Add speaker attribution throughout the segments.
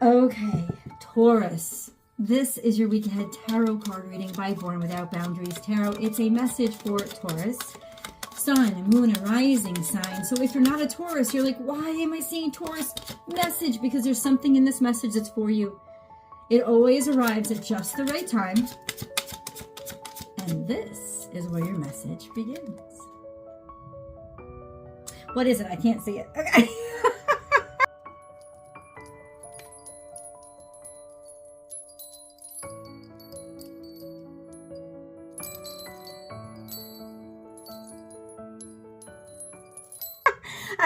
Speaker 1: Okay, Taurus. This is your week ahead tarot card reading by Born Without Boundaries Tarot. It's a message for Taurus, sun, moon, and rising sign. So if you're not a Taurus, you're like, why am I seeing Taurus message? Because there's something in this message that's for you. It always arrives at just the right time. And this is where your message begins. What is it? I can't see it. Okay.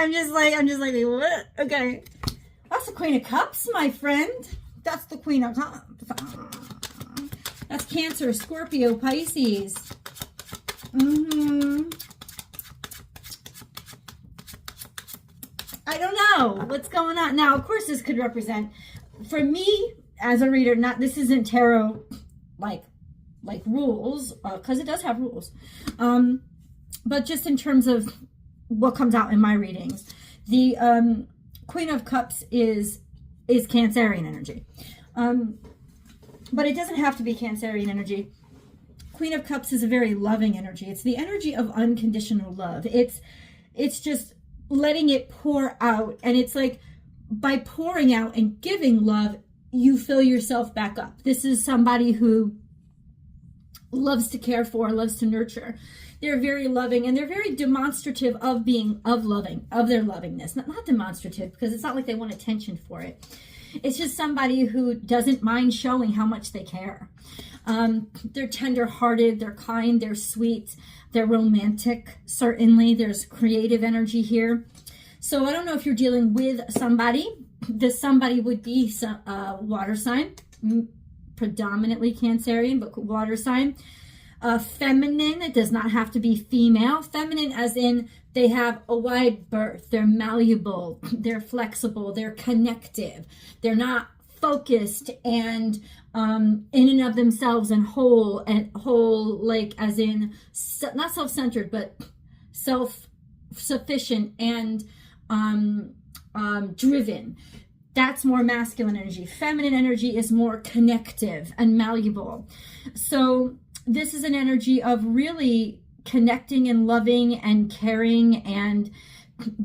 Speaker 1: I'm just like, wait, what? Okay. That's the Queen of Cups, my friend. That's the Queen of Cups. That's Cancer, Scorpio, Pisces. I don't know what's going on. Now, of course, this could represent, for me as a reader, this isn't tarot like rules, because it does have rules. But just in terms of what comes out in my readings, the Queen of Cups is Cancerian energy. But it doesn't have to be Cancerian energy. Queen of Cups is a very loving energy. It's the energy of unconditional love. It's just letting it pour out. And it's like by pouring out and giving love, you fill yourself back up. This is somebody who loves to care for, loves to nurture. They're very loving, and they're very demonstrative of their lovingness. Not demonstrative, because it's not like they want attention for it. It's just somebody who doesn't mind showing how much they care. They're tender-hearted, they're kind, they're sweet, they're romantic, certainly. There's creative energy here. So I don't know if you're dealing with somebody. This somebody would be water sign, predominantly Cancerian, but water sign. Feminine, it does not have to be female. Feminine as in they have a wide berth, they're malleable, they're flexible, they're connective, they're not focused and in and of themselves and whole like as in not self-centered but self-sufficient and driven. That's more masculine energy. Feminine energy is more connective and malleable. So this is an energy of really connecting and loving and caring and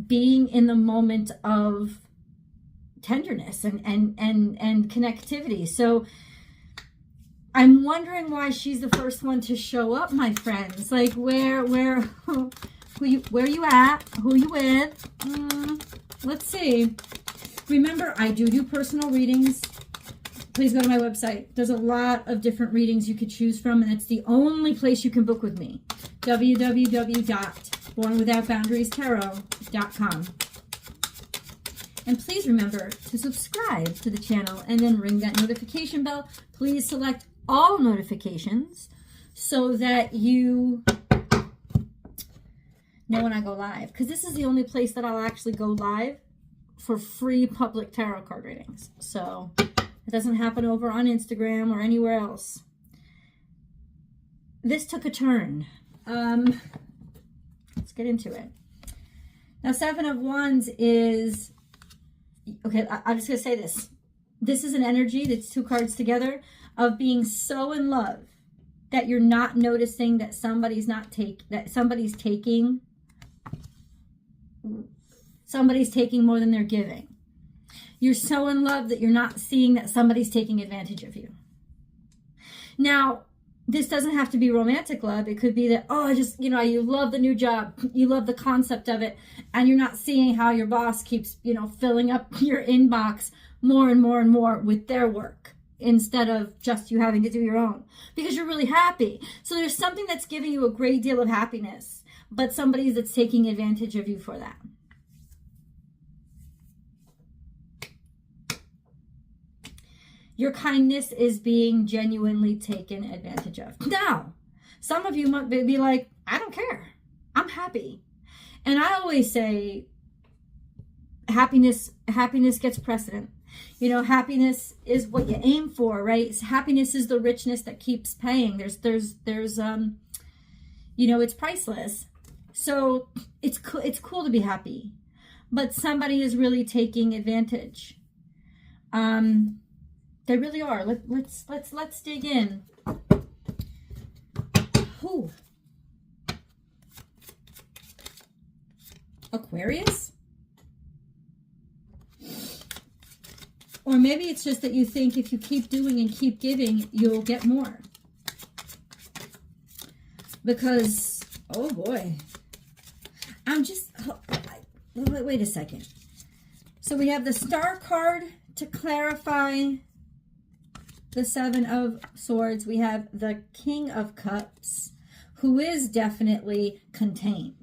Speaker 1: being in the moment of tenderness and connectivity. So I'm wondering why she's the first one to show up, my friends. Like where you at? Who you with? Let's see. Remember, I do personal readings. Please go to my website. There's a lot of different readings you could choose from, and it's the only place you can book with me. www.bornwithoutboundariestarot.com. And please remember to subscribe to the channel and then ring that notification bell. Please select all notifications so that you know when I go live. Because this is the only place that I'll actually go live for free public tarot card readings. So it doesn't happen over on Instagram or anywhere else. This took a turn. Let's get into it. Now, Seven of Wands is, okay, I'm just going to say this. This is an energy that's two cards together of being so in love that you're not noticing that somebody's taking more than they're giving. You're so in love that you're not seeing that somebody's taking advantage of you. Now, this doesn't have to be romantic love. It could be that, oh, you love the new job. You love the concept of it. And you're not seeing how your boss keeps, filling up your inbox more and more and more with their work instead of just you having to do your own because you're really happy. So there's something that's giving you a great deal of happiness, but somebody that's taking advantage of you for that. Your kindness is being genuinely taken advantage of. Now, some of you might be like, I don't care. I'm happy. And I always say happiness gets precedent. Happiness is what you aim for, right? Happiness is the richness that keeps paying. There's it's priceless. So it's cool to be happy. But somebody is really taking advantage. They really are. Let's dig in. Who? Aquarius? Or maybe it's just that you think if you keep doing and keep giving, you'll get more. Because, oh boy. Wait a second. So we have the Star card to clarify the Seven of Swords. We have the King of Cups, who is definitely contained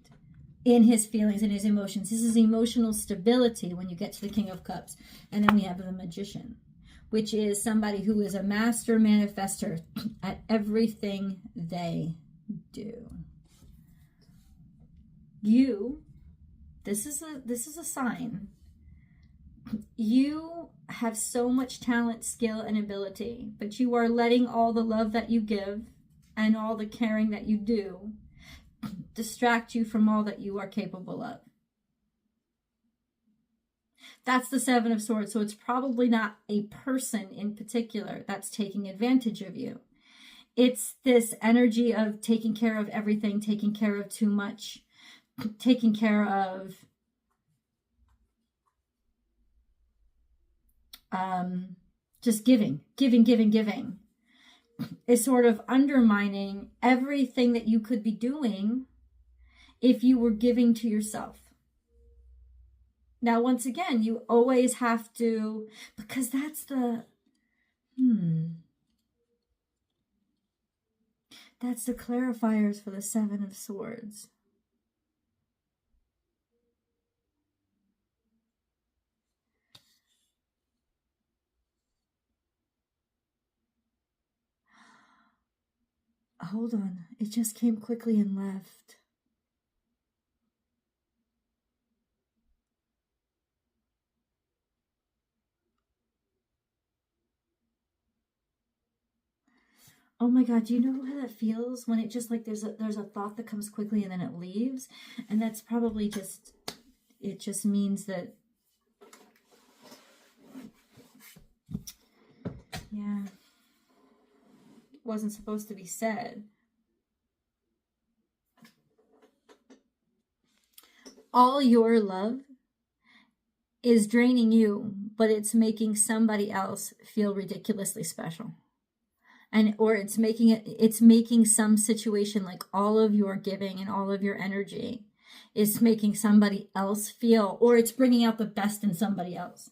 Speaker 1: in his feelings and his emotions. This is emotional stability when you get to the King of Cups. And then we have the Magician, which is somebody who is a master manifester at everything they do. This is a sign. You have so much talent, skill, and ability, but you are letting all the love that you give and all the caring that you do distract you from all that you are capable of. That's the Seven of Swords. So it's probably not a person in particular that's taking advantage of you. It's this energy of taking care of everything, taking care of too much, taking care of just giving is sort of undermining everything that you could be doing if you were giving to yourself. Now, once again, you always have to, because that's the, that's the clarifiers for the Seven of Swords. Hold on, it just came quickly and left. Oh my God, do you know how that feels when it just like there's a thought that comes quickly and then it leaves? And that's probably just, it just means that, yeah, wasn't supposed to be said. All your love is draining you, but it's making somebody else feel ridiculously special. Or it's making some situation, like all of your giving and all of your energy is making somebody else feel, or it's bringing out the best in somebody else.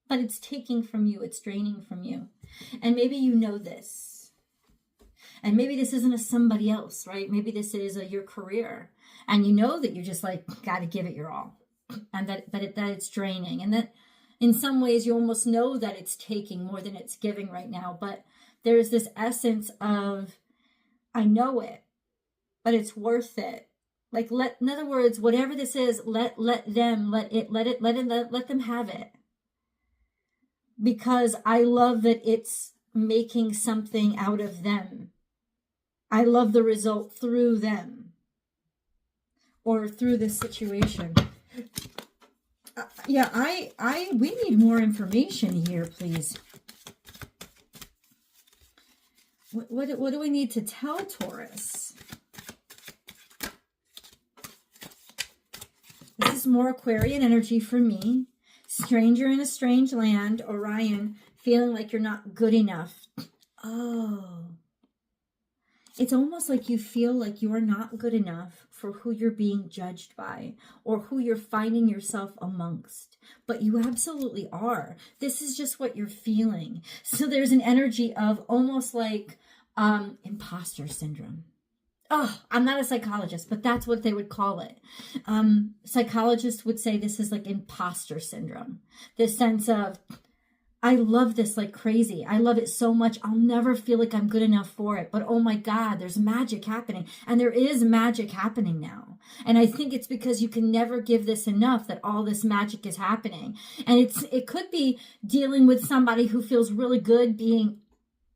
Speaker 1: But it's taking from you, it's draining from you. And maybe you know this. And maybe this isn't a somebody else, right? Maybe this is your career. And you know that you're just like, got to give it your all. And that it's draining. And that in some ways you almost know that it's taking more than it's giving right now. But there's this essence of, I know it, but it's worth it. Like, in other words, whatever this is, let them have it. Because I love that it's making something out of them. I love the result through them or through this situation. We need more information here, please. What do we need to tell Taurus? This is more Aquarian energy for me. Stranger in a strange land, Orion, feeling like you're not good enough. Oh. It's almost like you feel like you are not good enough for who you're being judged by or who you're finding yourself amongst. But you absolutely are. This is just what you're feeling. So there's an energy of almost like imposter syndrome. Oh, I'm not a psychologist, but that's what they would call it. Psychologists would say this is like imposter syndrome. This sense of, I love this like crazy. I love it so much. I'll never feel like I'm good enough for it. But oh my God, there's magic happening. And there is magic happening now. And I think it's because you can never give this enough that all this magic is happening. And it could be dealing with somebody who feels really good being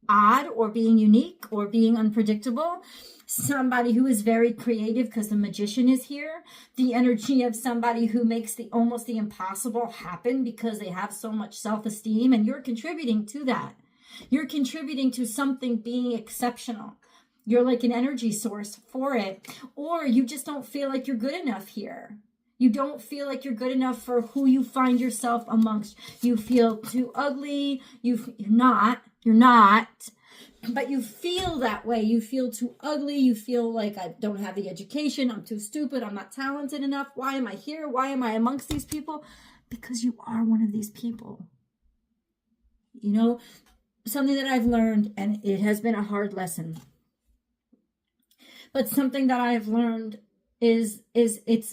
Speaker 1: odd or being unique or being unpredictable. somebody who is very creative because the magician is here, the energy of somebody who makes the almost the impossible happen because they have so much self-esteem, and you're contributing to that. You're contributing to something being exceptional. You're like an energy source for it. Or you just don't feel like you're good enough here. You don't feel like you're good enough for who you find yourself amongst. You feel too ugly. You're not, but you feel that way. You feel too ugly. You feel like I don't have the education. I'm too stupid. I'm not talented enough. Why am I here? Why am I amongst these people? Because you are one of these people. You know, something that I've learned, and it has been a hard lesson, but something that I've learned is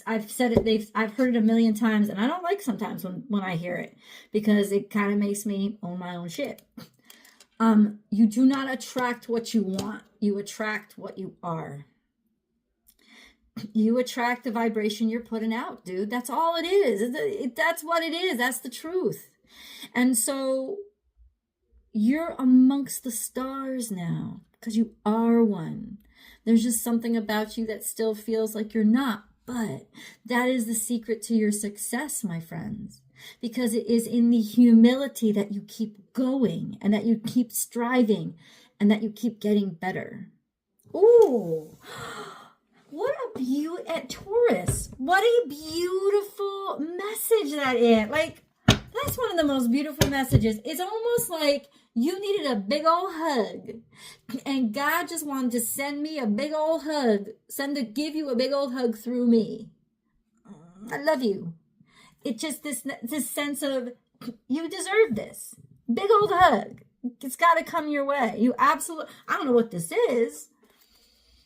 Speaker 1: I've said it, I've heard it a million times, and I don't like sometimes when I hear it, because it kind of makes me own my own shit. You do not attract what you want. You attract what you are. You attract the vibration you're putting out, dude. That's all it is. That's what it is. That's the truth. And so you're amongst the stars now because you are one. There's just something about you that still feels like you're not, but that is the secret to your success, my friends, because it is in the humility that you keep going and that you keep striving and that you keep getting better. Ooh, what a beauty at Taurus. What a beautiful message that is. Like, that's one of the most beautiful messages. It's almost like you needed a big old hug, and God just wanted to send me a big old hug, give you a big old hug through me. I love you. It's just this sense of, you deserve this big old hug. It's got to come your way. You absolutely, I don't know what this is.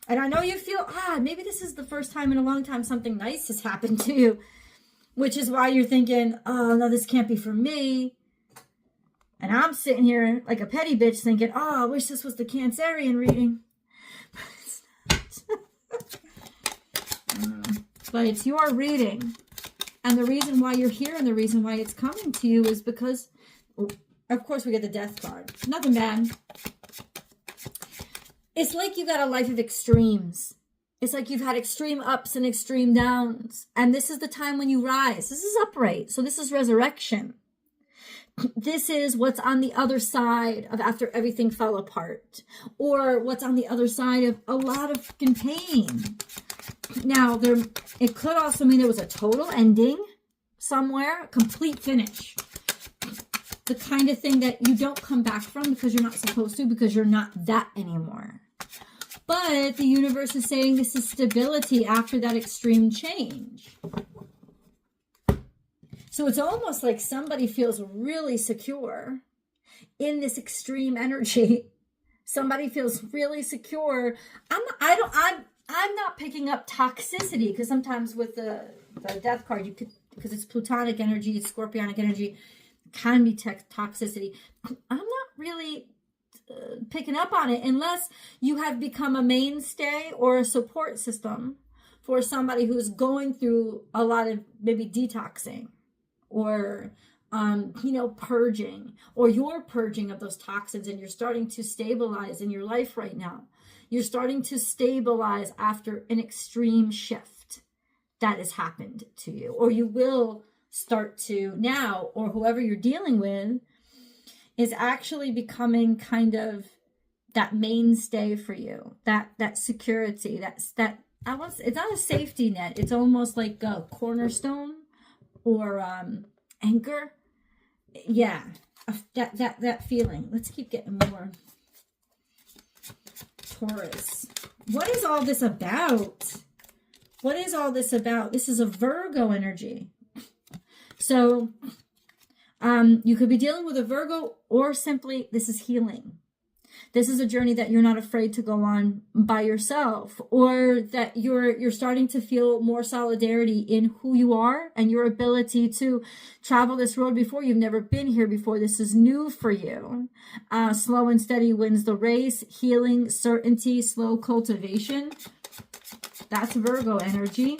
Speaker 1: And I know you feel, maybe this is the first time in a long time something nice has happened to you, which is why you're thinking, oh, no, this can't be for me. And I'm sitting here like a petty bitch thinking, oh, I wish this was the Cancerian reading. But it's not. But it's your reading. And the reason why you're here and the reason why it's coming to you is because, of course, we get the Death card. Nothing bad. It's like you got a life of extremes. It's like you've had extreme ups and extreme downs. And this is the time when you rise. This is upright. So this is resurrection. This is what's on the other side of after everything fell apart, or what's on the other side of a lot of fucking pain. Now, it could also mean there was a total ending somewhere, a complete finish. The kind of thing that you don't come back from because you're not supposed to, because you're not that anymore. But the universe is saying this is stability after that extreme change. So it's almost like somebody feels really secure in this extreme energy. Somebody feels really secure. I'm not picking up toxicity, because sometimes with the Death card, you could, because it's Plutonic energy, it's Scorpionic energy, can be toxicity. I'm not really picking up on it unless you have become a mainstay or a support system for somebody who's going through a lot of maybe detoxing, or purging, or you're purging of those toxins, and you're starting to stabilize in your life right now. You're starting to stabilize after an extreme shift that has happened to you, or you will start to now, or whoever you're dealing with is actually becoming kind of that mainstay for you, that security, it's not a safety net. It's almost like a cornerstone, or anchor. Yeah, that feeling. Let's keep getting more. Taurus. What is all this about? What is all this about? This is a Virgo energy. So you could be dealing with a Virgo, or simply this is healing. This is a journey that you're not afraid to go on by yourself, or that you're starting to feel more solidarity in who you are and your ability to travel this road before. You've never been here before. This is new for you. Slow and steady wins the race. Healing, certainty, slow cultivation. That's Virgo energy.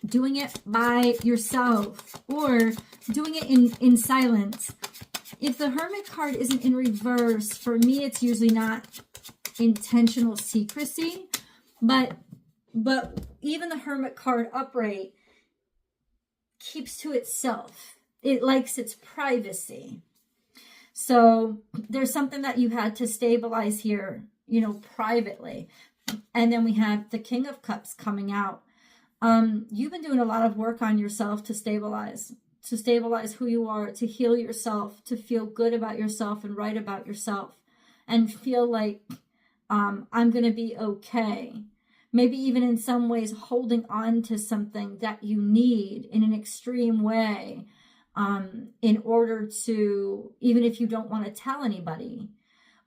Speaker 1: Doing it by yourself, or doing it in silence. If the Hermit card isn't in reverse, for me, it's usually not intentional secrecy, but even the Hermit card upright keeps to itself. It likes its privacy. So there's something that you had to stabilize here, you know, privately. And then we have the King of Cups coming out. You've been doing a lot of work on yourself to stabilize who you are, to heal yourself, to feel good about yourself and right about yourself, and feel like I'm going to be okay. Maybe even in some ways holding on to something that you need in an extreme way, in order to, even if you don't want to tell anybody.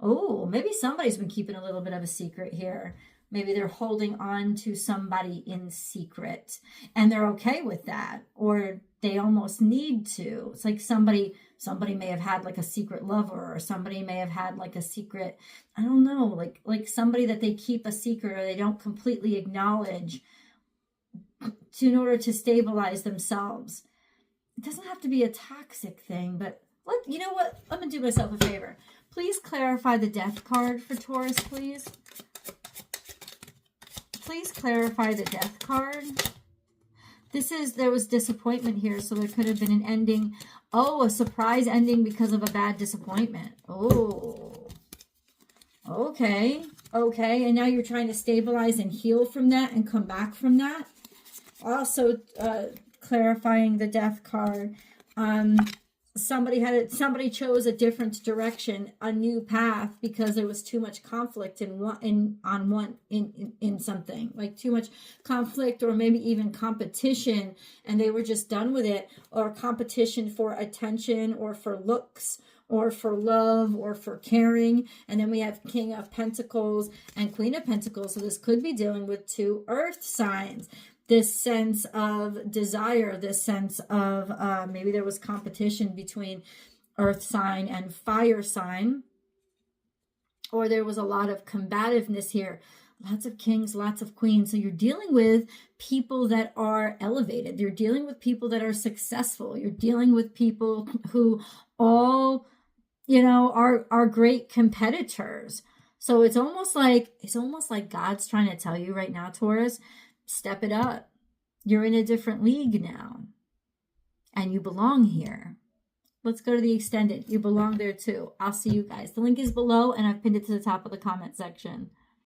Speaker 1: Oh, maybe somebody's been keeping a little bit of a secret here. Maybe they're holding on to somebody in secret and they're okay with that, or they almost need to. It's like somebody may have had like a secret lover, or somebody may have had like a secret, I don't know, like somebody that they keep a secret or they don't completely acknowledge in order to stabilize themselves. It doesn't have to be a toxic thing, but you know what? I'm going to do myself a favor. Please clarify the Death card for Taurus, please. Please clarify the Death card. There was disappointment here, so there could have been an ending. Oh, a surprise ending because of a bad disappointment. Oh, okay. Okay, and now you're trying to stabilize and heal from that and come back from that. Also, clarifying the Death card. Somebody chose a different direction, a new path, because there was too much conflict in something, like too much conflict, or maybe even competition, and they were just done with it, or competition for attention, or for looks, or for love, or for caring. And then we have King of Pentacles and Queen of Pentacles. So this could be dealing with two earth signs. This sense of desire, this sense of maybe there was competition between earth sign and fire sign, or there was a lot of combativeness here. Lots of kings, lots of queens. So you're dealing with people that are elevated. You're dealing with people that are successful. You're dealing with people who all, you know, are great competitors. So it's almost like God's trying to tell you right now, Taurus, step it up. You're in a different league now. And you belong here. Let's go to the extended. You belong there too. I'll see you guys. The link is below and I've pinned it to the top of the comment section.